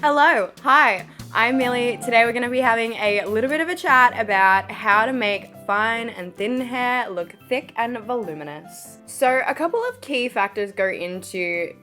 Hello, hi, I'm Millie. Today we're going to be having a little bit of a chat about how to make fine and thin hair look thick and voluminous. So a couple of key factors go into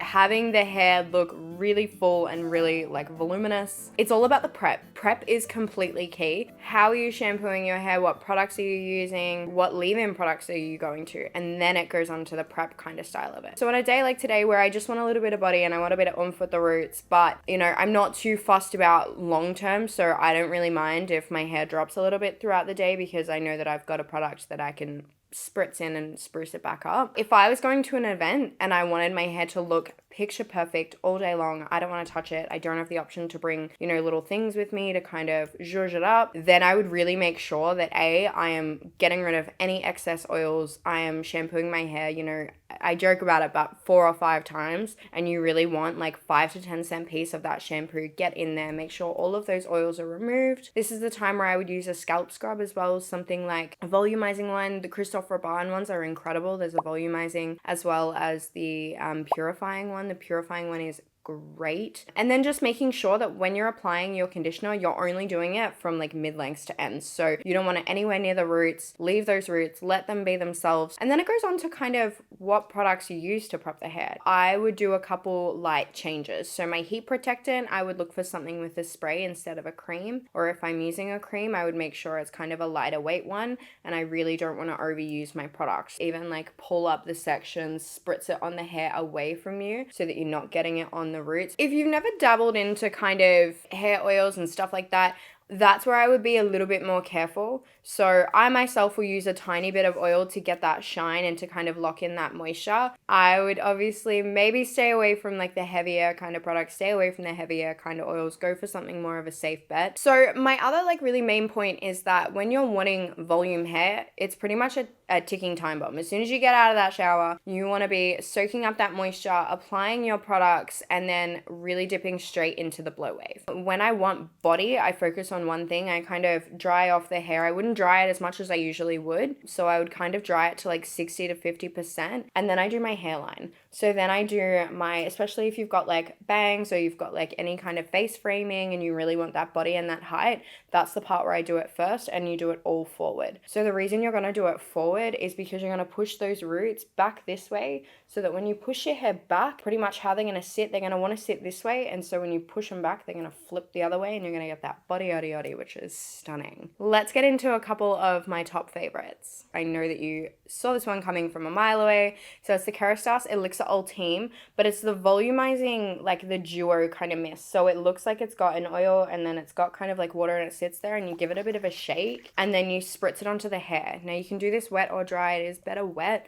having the hair look really full and really voluminous. It's all about the prep. Prep is completely key. How are you shampooing your hair? What products are you using? What leave-in products are you going to? And then it goes on to the prep kind of style of it. So on a day like today where I just want a little bit of body and I want a bit of oomph with the roots, but I'm not too fussed about long term, so I don't really mind if my hair drops a little bit throughout the day because I know that I've got a product that I can spritz in and spruce it back up. If I was going to an event and I wanted my hair to look picture perfect all day long, I don't want to touch it, I don't have the option to bring, little things with me to kind of zhuzh it up, then I would really make sure that I am getting rid of any excess oils, I am shampooing my hair, I joke about it, but 4 or 5 times, and you really want 5 to 10 cent piece of that shampoo, get in there, make sure all of those oils are removed. This is the time where I would use a scalp scrub as well, something like a volumizing one. The Christopher Barn ones are incredible. There's a volumizing as well as the purifying one. The purifying one is great. And then just making sure that when you're applying your conditioner, you're only doing it from mid-lengths to ends. So you don't want it anywhere near the roots. Leave those roots, let them be themselves. And then it goes on to kind of what products you use to prep the hair. I would do a couple light changes. So my heat protectant, I would look for something with a spray instead of a cream. Or if I'm using a cream, I would make sure it's kind of a lighter weight one. And I really don't want to overuse my products. Even pull up the sections, spritz it on the hair away from you so that you're not getting it on the roots. If you've never dabbled into kind of hair oils and stuff like that, that's where I would be a little bit more careful. So I myself will use a tiny bit of oil to get that shine and to kind of lock in that moisture. I would obviously maybe stay away from the heavier kind of products, stay away from the heavier kind of oils, go for something more of a safe bet. So my other really main point is that when you're wanting volume hair, it's pretty much a ticking time bomb. As soon as you get out of that shower, you want to be soaking up that moisture, applying your products, and then really dipping straight into the blow wave. When I want body, I focus on one thing. I kind of dry off the hair. I wouldn't dry it as much as I usually would. So I would kind of dry it to 60 to 50%. And then I do my hairline. So then I do especially if you've got bangs or you've got any kind of face framing and you really want that body and that height, that's the part where I do it first, and you do it all forward. So the reason you're going to do it forward is because you're going to push those roots back this way, so that when you push your hair back, pretty much how they're going to sit, they're going to want to sit this way, and so when you push them back, they're going to flip the other way, and you're going to get that body yaddy yaddy, which is stunning. Let's get into a couple of my top favorites. I know that you saw this one coming from a mile away. So it's the Kérastase Elixir Ultime, but it's the volumizing, the duo kind of mist. So it looks like it's got an oil and then it's got kind of water and it sits there, and you give it a bit of a shake and then you spritz it onto the hair. Now you can do this wet or dry. It is better wet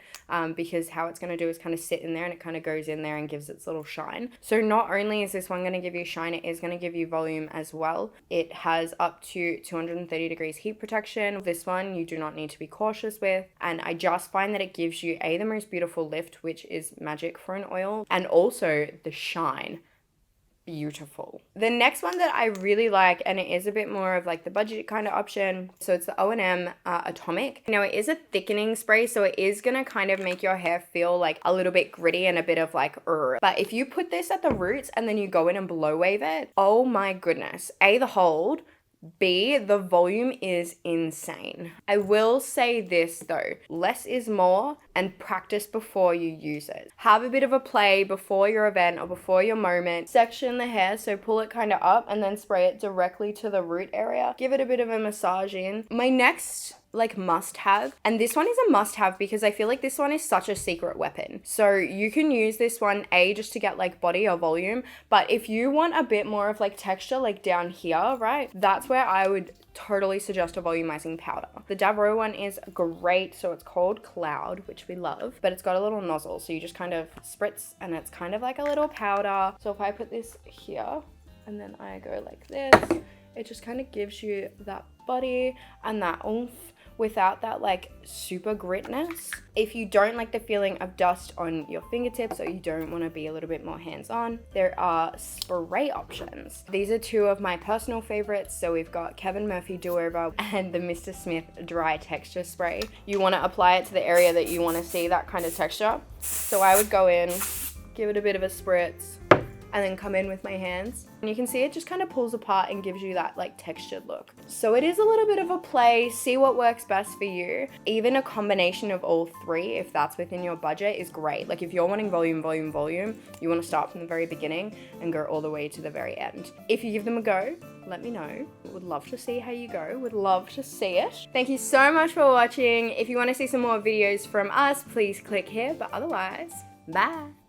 because how it's going to do is kind of sit in there and it kind of goes in there and gives its little shine. So not only is this one going to give you shine, it is going to give you volume as well. It has up to 230 degrees heat protection. This one you do not need to be cautious with, and I just find that it gives you the most beautiful lift, which is magic for an oil, and also the shine. Beautiful. The next one that I really like, and it is a bit more of the budget kind of option, so it's the O&M Atonic. Now it is a thickening spray, so it is gonna kind of make your hair feel a little bit gritty and a bit of but if you put this at the roots and then you go in and blow wave it, oh my goodness, the hold, B, the volume is insane. I will say this though, less is more, and practice before you use it. Have a bit of a play before your event or before your moment. Section the hair, so pull it kind of up and then spray it directly to the root area. Give it a bit of a massage in. My next must have, and this one is a must have because I feel this one is such a secret weapon. So you can use this one just to get body or volume, but if you want a bit more of texture down here, right, that's where I would totally suggest a volumizing powder. The Davroe one is great, so it's called Cloud, which we love, but it's got a little nozzle, so you just kind of spritz and it's kind of a little powder. So if I put this here and then I go like this, it just kind of gives you that body and that oomph without that super gritness. If you don't like the feeling of dust on your fingertips, or you don't want to be a little bit more hands-on, there are spray options. These are two of my personal favorites. So we've got KEVIN.MURPHY Doo Over and the Mr. Smith Dry Texture Spray. You want to apply it to the area that you want to see that kind of texture. So I would go in, give it a bit of a spritz, and then come in with my hands. And you can see it just kind of pulls apart and gives you that like textured look. So it is a little bit of a play, see what works best for you. Even a combination of all three, if that's within your budget, is great. Like if you're wanting volume, volume, volume, you want to start from the very beginning and go all the way to the very end. If you give them a go, let me know. Would love to see how you go. Would love to see it. Thank you so much for watching. If you want to see some more videos from us, please click here. But otherwise, bye.